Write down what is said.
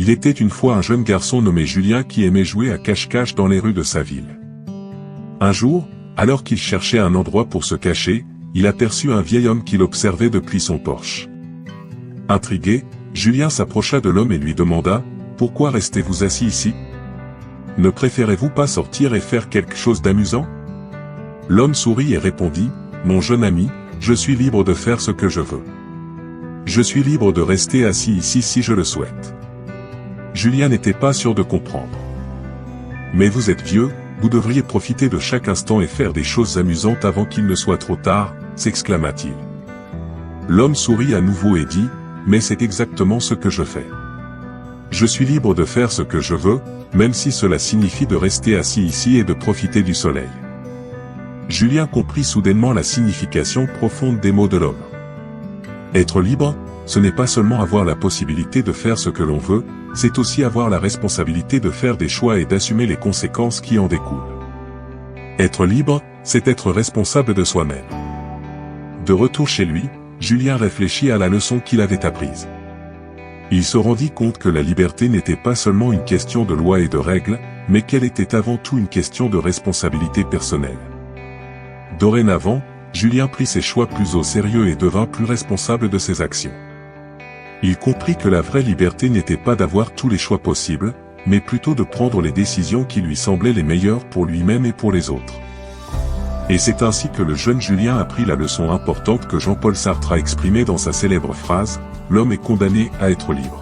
Il était une fois un jeune garçon nommé Julien qui aimait jouer à cache-cache dans les rues de sa ville. Un jour, alors qu'il cherchait un endroit pour se cacher, il aperçut un vieil homme qui l'observait depuis son porche. Intrigué, Julien s'approcha de l'homme et lui demanda « Pourquoi restez-vous assis ici? Ne préférez-vous pas sortir et faire quelque chose d'amusant ?» L'homme sourit et répondit « Mon jeune ami, je suis libre de faire ce que je veux. Je suis libre de rester assis ici si je le souhaite. » Julien n'était pas sûr de comprendre. « Mais vous êtes vieux, vous devriez profiter de chaque instant et faire des choses amusantes avant qu'il ne soit trop tard, s'exclama-t-il. L'homme sourit à nouveau et dit « Mais c'est exactement ce que je fais. Je suis libre de faire ce que je veux, même si cela signifie de rester assis ici et de profiter du soleil. » Julien comprit soudainement la signification profonde des mots de l'homme. Être libre, ce n'est pas seulement avoir la possibilité de faire ce que l'on veut, c'est aussi avoir la responsabilité de faire des choix et d'assumer les conséquences qui en découlent. Être libre, c'est être responsable de soi-même. De retour chez lui, Julien réfléchit à la leçon qu'il avait apprise. Il se rendit compte que la liberté n'était pas seulement une question de loi et de règles, mais qu'elle était avant tout une question de responsabilité personnelle. Dorénavant, Julien prit ses choix plus au sérieux et devint plus responsable de ses actions. Il comprit que la vraie liberté n'était pas d'avoir tous les choix possibles, mais plutôt de prendre les décisions qui lui semblaient les meilleures pour lui-même et pour les autres. Et c'est ainsi que le jeune Julien apprit la leçon importante que Jean-Paul Sartre a exprimée dans sa célèbre phrase « L'homme est condamné à être libre ».